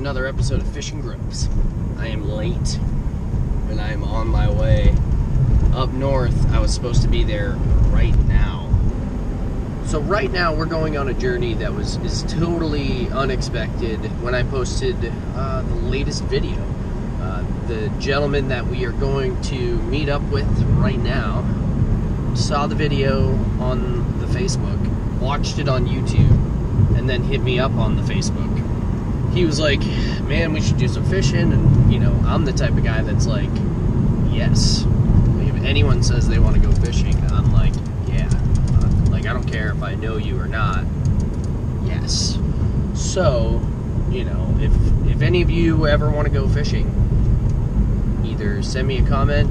another episode of Fishing Grubs. I am late, and I am on my way up north. I was supposed to be there right now. So right now we're going on a journey that is totally unexpected. When I posted the latest video, the gentleman that we are going to meet up with right now saw the video on the Facebook, watched it on YouTube, and then hit me up on the Facebook. He was like, man, we should do some fishing, and you know, I'm the type of guy that's like, yes. If anyone says they want to go fishing, I'm like, yeah. Like, I don't care if I know you or not. Yes. So, you know, if any of you ever want to go fishing, either send me a comment,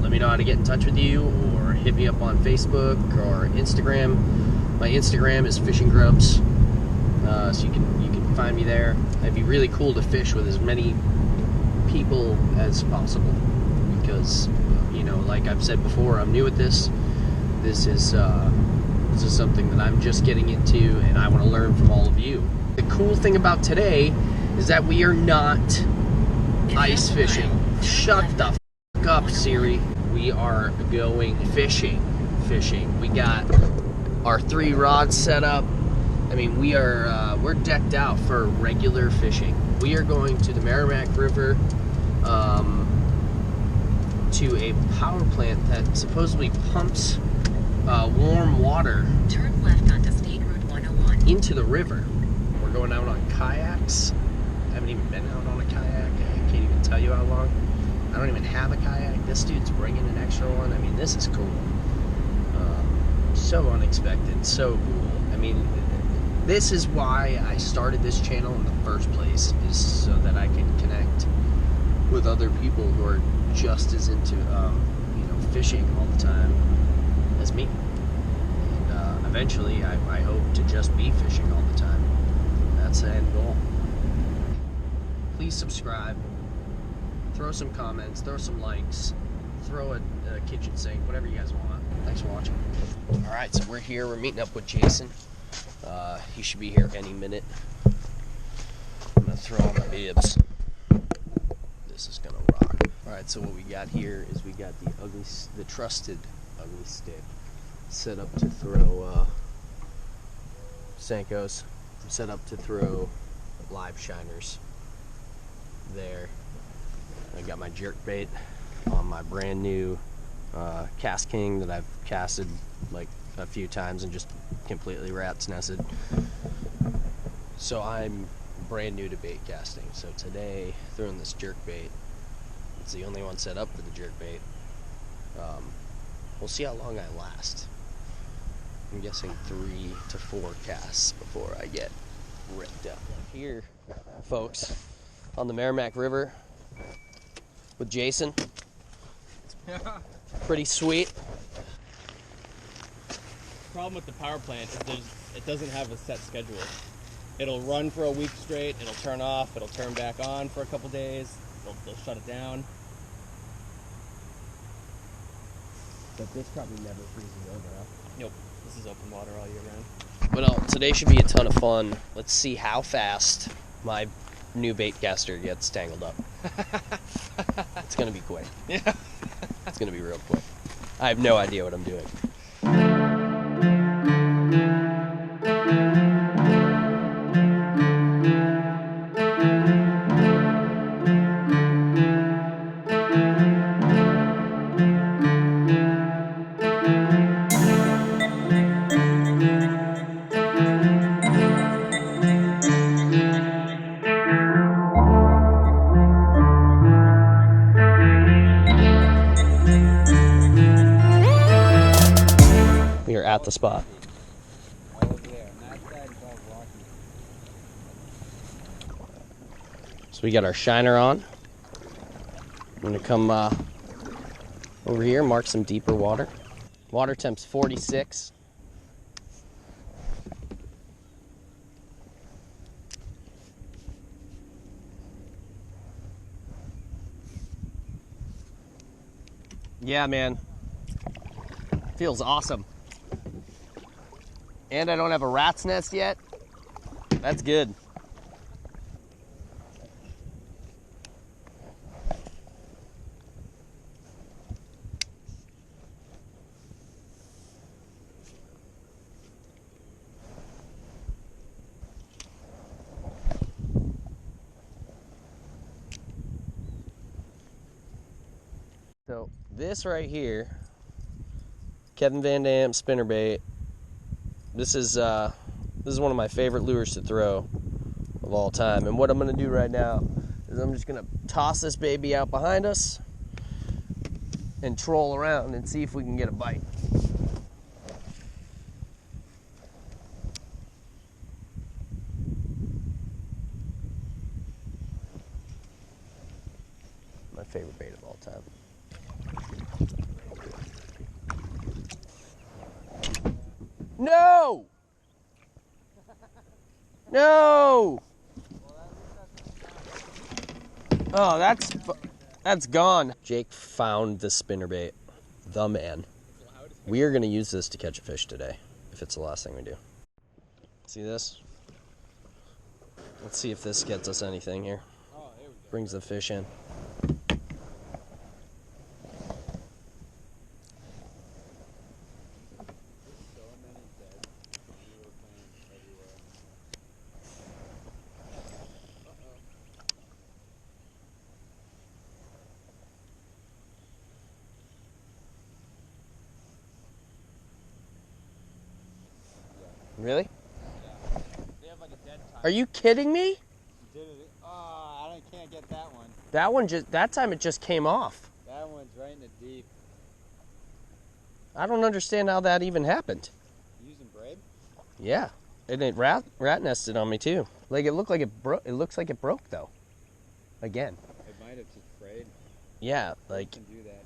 let me know how to get in touch with you, or hit me up on Facebook or Instagram. My Instagram is Fishing Grubs. So you can find me there. It'd be really cool to fish with as many people as possible, because you know, like I've said before, I'm new at this. This is something that I'm just getting into, and I want to learn from all of you. The cool thing about today is that we are not ice fishing. Shut the f*** up, Siri. We are going fishing. We got our 3 rods set up. I mean, we're decked out for regular fishing. We are going to the Merrimack River, to a power plant that supposedly pumps warm water. Turn left onto State Route 101 into the river. We're going out on kayaks. I haven't even been out on a kayak. I can't even tell you how long. I don't even have a kayak. This dude's bringing an extra one. I mean, this is cool. So unexpected, so cool. I mean, this is why I started this channel in the first place, is so that I can connect with other people who are just as into, you know, fishing all the time as me. And eventually, I hope to just be fishing all the time. That's the end goal. Please subscribe, throw some comments, throw some likes, throw a kitchen sink, whatever you guys want. Thanks for watching. Alright, so we're here. We're meeting up with Jason. He should be here any minute. I'm going to throw on the bibs. This is going to rock. Alright, so what we got here is we got the trusted ugly stick set up to throw Senkos. Set up to throw live shiners there. I got my jerk bait on my brand new KastKing that I've casted like a few times and just completely rat's nested. So I'm brand new to bait casting. So today, throwing this jerk bait. It's the only one set up for the jerk bait. We'll see how long I last. I'm guessing 3 to 4 casts before I get ripped up. Here, folks, on the Merrimack River with Jason. Pretty sweet. The problem with the power plant is it doesn't have a set schedule. It'll run for a week straight, it'll turn off, it'll turn back on for a couple days, they'll shut it down. But this probably never freezes over, huh? Nope, this is open water all year round. Well, today should be a ton of fun. Let's see how fast my new bait caster gets tangled up. It's gonna be quick. Yeah. It's gonna be real quick. I have no idea what I'm doing. We are at the spot. So we got our shiner on. I'm gonna come over here, mark some deeper water. Water temp's 46. Yeah, man. Feels awesome. And I don't have a rat's nest yet. That's good. So this right here, Kevin Van Dam spinnerbait. This is one of my favorite lures to throw of all time. And what I'm gonna do right now is I'm just gonna toss this baby out behind us and troll around and see if we can get a bite. My favorite bait of all time. No! No! Oh, that's gone. Jake found the spinnerbait. The man. We are going to use this to catch a fish today, if it's the last thing we do. See this? Let's see if this gets us anything here. Brings the fish in. Really? Yeah. They have like a dead time. Are you kidding me? Did it? Oh, I can't get that one. That time it just came off. That one's right in the deep. I don't understand how that even happened. You using braid? Yeah. And it rat nested on me too. Like it looked like it broke. It looks like it broke though. Again. It might have just frayed. Yeah, like. You can do that.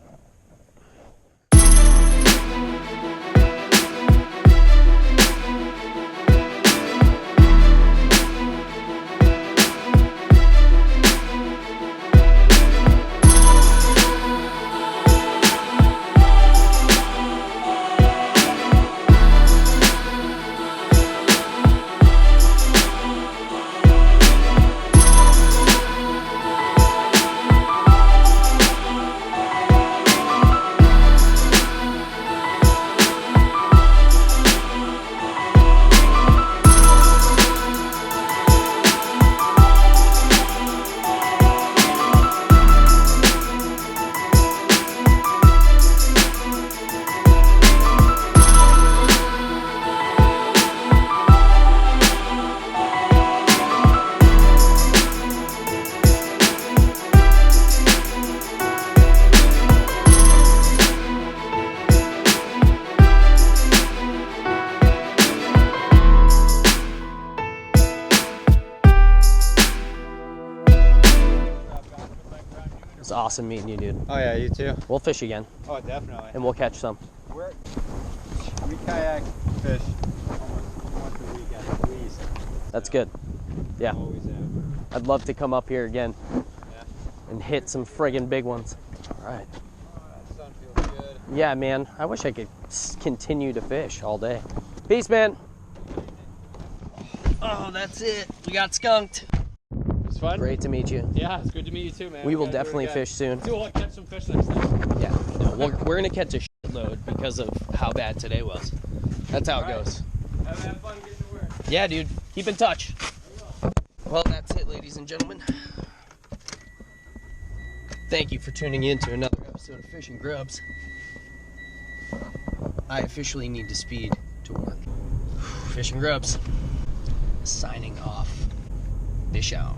It's awesome meeting you, dude. Oh yeah, you too. We'll fish again, Oh, definitely. and we'll catch some. We kayak fish almost once a week at least. That's good. Yeah. Always have. I'd love to come up here again Yeah. and hit some friggin' big ones. All right. Oh, that sun feels good. Yeah, man. I wish I could continue to fish all day. Peace, man. Oh, that's it. We got skunked. It's fun. Great to meet you. Yeah, it's good to meet you too, man. We will gotta do it definitely again. fish soon. So we'll catch some fish next time. Yeah. No, we're going to catch a shitload because of how bad today was. That's how it goes. Have fun getting to work. Yeah, dude. Keep in touch. Well, that's it, ladies and gentlemen. Thank you for tuning in to another episode of Fishing Grubs. I officially need to speed to work. Fishing Grubs. Signing off. Fish out.